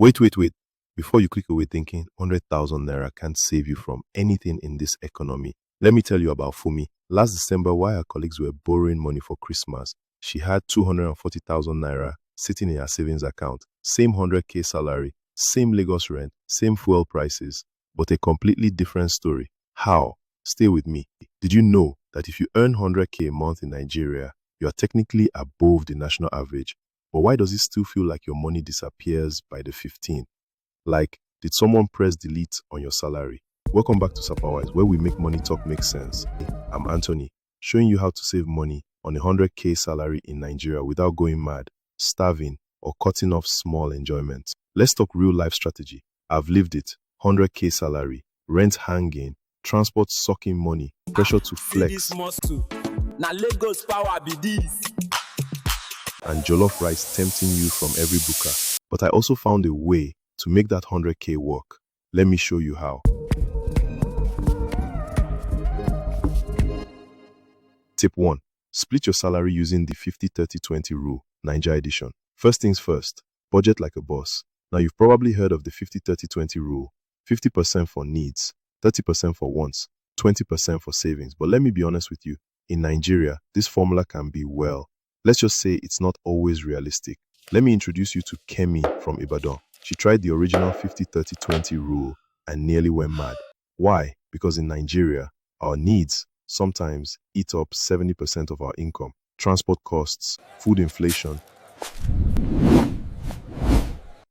Wait. Before you click away thinking 100,000 naira can't save you from anything in this economy, let me tell you about Funmi. Last December, while her colleagues were borrowing money for Christmas, she had 240,000 naira sitting in her savings account. Same 100k salary, same Lagos rent, same fuel prices, but a completely different story. How? Stay with me. Did you know that if you earn 100k a month in Nigeria, you are technically above the national average? But why does it still feel like your money disappears by the 15th? Like, did someone press delete on your salary? Welcome back to Sapa, where we make money talk make sense. I'm Anthony, showing you how to save money on a 100k salary in Nigeria without going mad, starving, or cutting off small enjoyments. Let's talk real life strategy. I've lived it. 100k salary, rent hanging, transport sucking money, pressure to flex, Now Lagos power be this. and jollof rice tempting you from every buka. But I also found a way to make that 100k work. Let me show you how. Tip 1. Split your salary using the 50-30-20 rule, Naija edition. First things first, budget like a boss. Now you've probably heard of the 50-30-20 rule. 50% for needs, 30% for wants, 20% for savings. But let me be honest with you, in Nigeria, this formula can be, well, let's just say it's not always realistic. Let me introduce you to Kemi from Ibadan. She tried the original 50-30-20 rule and nearly went mad. Why? Because in Nigeria, our needs sometimes eat up 70% of our income. Transport costs, food inflation,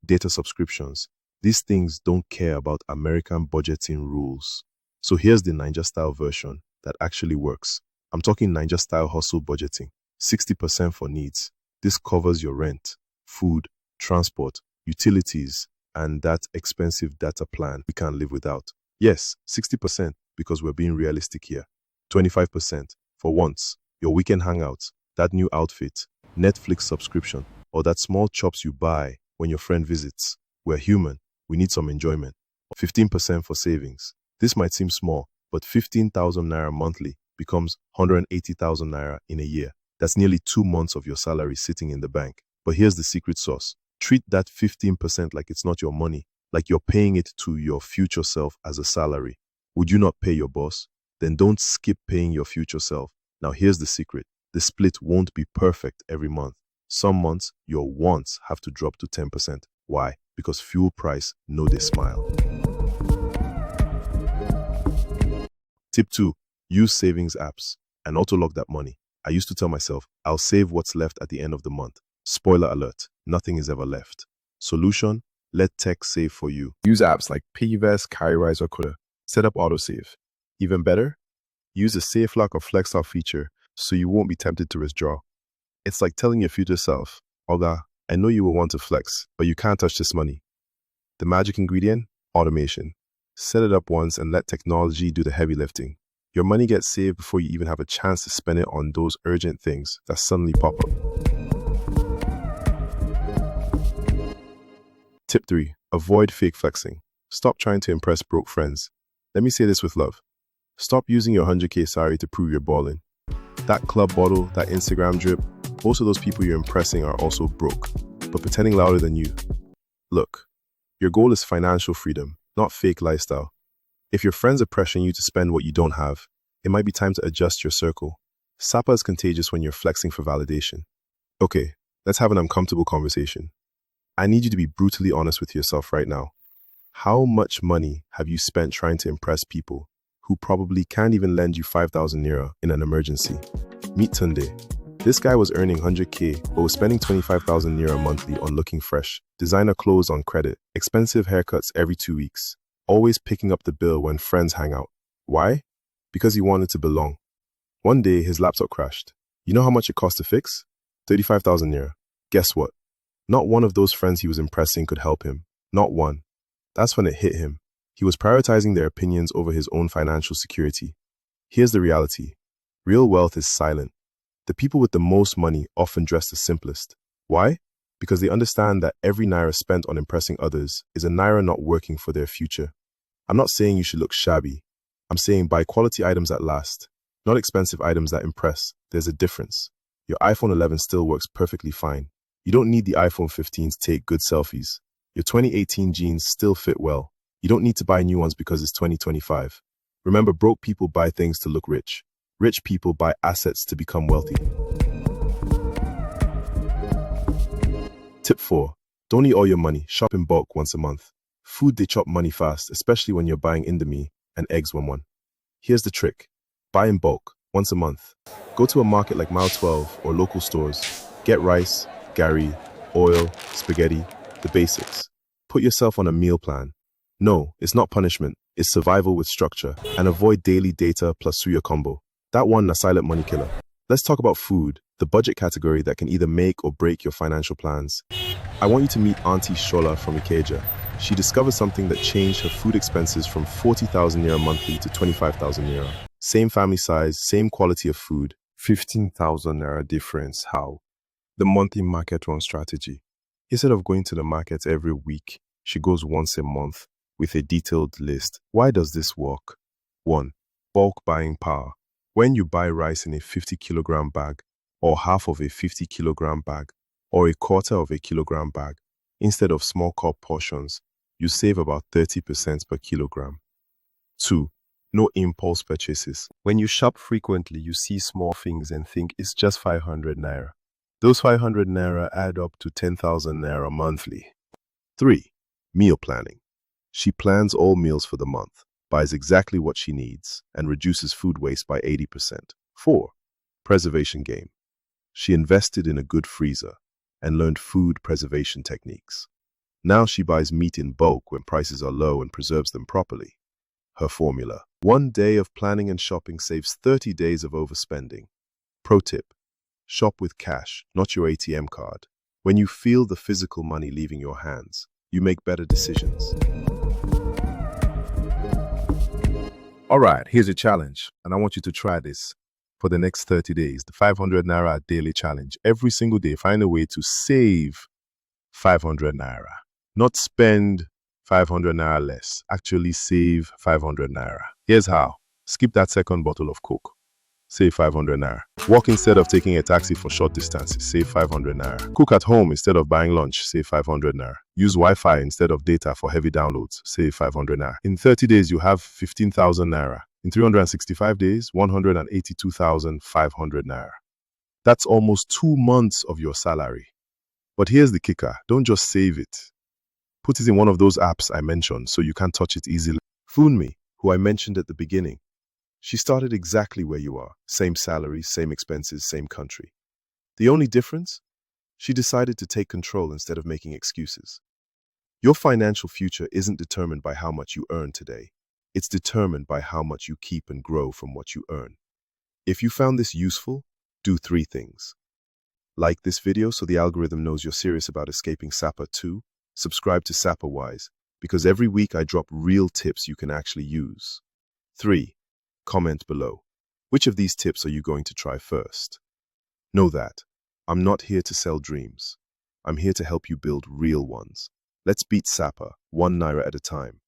data subscriptions. These things don't care about American budgeting rules. So here's the Naija-style version that actually works. I'm talking Naija-style hustle budgeting. 60% for needs. This covers your rent, food, transport, utilities, and that expensive data plan we can't live without. Yes, 60% because we're being realistic here. 25% for wants, your weekend hangouts, that new outfit, Netflix subscription, or that small chops you buy when your friend visits. We're human. We need some enjoyment. 15% for savings. This might seem small, but 15,000 naira monthly becomes 180,000 naira in a year. That's nearly 2 months of your salary sitting in the bank. But here's the secret sauce. Treat that 15% like it's not your money, like you're paying it to your future self as a salary. Would you not pay your boss? Then don't skip paying your future self. Now here's the secret. The split won't be perfect every month. Some months, your wants have to drop to 10%. Why? Because fuel price know they smile. Tip 2. Use savings apps and auto-lock that money. I used to tell myself, I'll save what's left at the end of the month. Spoiler alert, nothing is ever left. Solution, let tech save for you. Use apps like Payvest, Kairise, or Kuda. Set up autosave. Even better, use the Safe Lock or Flex Off feature so you won't be tempted to withdraw. It's like telling your future self, Oga, I know you will want to flex, but you can't touch this money. The magic ingredient? Automation. Set it up once and let technology do the heavy lifting. Your money gets saved before you even have a chance to spend it on those urgent things that suddenly pop up. Tip 3. Avoid fake flexing. Stop trying to impress broke friends. Let me say this with love. Stop using your 100k salary to prove you're balling. That club bottle, that Instagram drip, most of those people you're impressing are also broke, but pretending louder than you. Look, your goal is financial freedom, not fake lifestyle. If your friends are pressuring you to spend what you don't have, it might be time to adjust your circle. Sapa is contagious when you're flexing for validation. Okay, let's have an uncomfortable conversation. I need you to be brutally honest with yourself right now. How much money have you spent trying to impress people who probably can't even lend you 5,000 naira in an emergency? Meet Tunde. This guy was earning 100k but was spending 25,000 naira monthly on looking fresh, designer clothes on credit, expensive haircuts every 2 weeks, always picking up the bill when friends hang out. Why? Because he wanted to belong. One day, his laptop crashed. You know how much it cost to fix? 35,000 naira. Guess what? Not one of those friends he was impressing could help him. Not one. That's when it hit him. He was prioritizing their opinions over his own financial security. Here's the reality. Real wealth is silent. The people with the most money often dress the simplest. Why? Because they understand that every naira spent on impressing others is a naira not working for their future. I'm not saying you should look shabby. I'm saying buy quality items that last, not expensive items that impress. There's a difference. Your iPhone 11 still works perfectly fine. You don't need the iPhone 15 to take good selfies. Your 2018 jeans still fit well. You don't need to buy new ones because it's 2025. Remember, broke people buy things to look rich. Rich people buy assets to become wealthy. Tip 4. Don't eat all your money. Shop in bulk once a month. Food, they chop money fast, especially when you're buying Indomie and eggs 1-1. Here's the trick. Buy in bulk once a month. Go to a market like Mile 12 or local stores. Get rice, gari, oil, spaghetti, the basics. Put yourself on a meal plan. No, it's not punishment. It's survival with structure. And avoid daily data plus suya combo. That one, a silent money killer. Let's talk about food, the budget category that can either make or break your financial plans. I want you to meet Auntie Shola from Ikeja. She discovered something that changed her food expenses from 40,000 naira monthly to 25,000 naira. Same family size, same quality of food, 15,000 naira difference. How? The monthly market run strategy. Instead of going to the market every week, she goes once a month with a detailed list. Why does this work? 1. Bulk buying power. When you buy rice in a 50-kilogram bag, or half of a 50-kilogram bag, or a quarter of a kilogram bag, instead of small cup portions, you save about 30% per kilogram. 2. No impulse purchases. When you shop frequently, you see small things and think it's just 500 naira. Those 500 naira add up to 10,000 naira monthly. 3. Meal planning. She plans all meals for the month, buys exactly what she needs, and reduces food waste by 80%. 4. Preservation game. She invested in a good freezer and learned food preservation techniques. Now she buys meat in bulk when prices are low and preserves them properly. Her formula. 1 day of planning and shopping saves 30 days of overspending. Pro tip. Shop with cash, not your ATM card. When you feel the physical money leaving your hands, you make better decisions. Alright, here's a challenge, and I want you to try this for the next 30 days. The 500 naira daily challenge. Every single day, find a way to save 500 naira. Not spend 500 naira less. Actually save 500 naira. Here's how. Skip that second bottle of Coke. Save 500 naira. Walk instead of taking a taxi for short distances. Save 500 naira. Cook at home instead of buying lunch. Save 500 naira. Use Wi-Fi instead of data for heavy downloads. Save 500 naira. In 30 days, you have 15,000 naira. In 365 days, 182,500 naira. That's almost 2 months of your salary. But here's the kicker. Don't just save it. Put it in one of those apps I mentioned so you can't touch it easily. Funmi, who I mentioned at the beginning, she started exactly where you are. Same salary, same expenses, same country. The only difference? She decided to take control instead of making excuses. Your financial future isn't determined by how much you earn today. It's determined by how much you keep and grow from what you earn. If you found this useful, do 3 things. Like this video so the algorithm knows you're serious about escaping Sapa. 2. Subscribe to Sapa Wise, because every week I drop real tips you can actually use. 3. Comment below. Which of these tips are you going to try first? Know that I'm not here to sell dreams. I'm here to help you build real ones. Let's beat Sapa 1 naira at a time.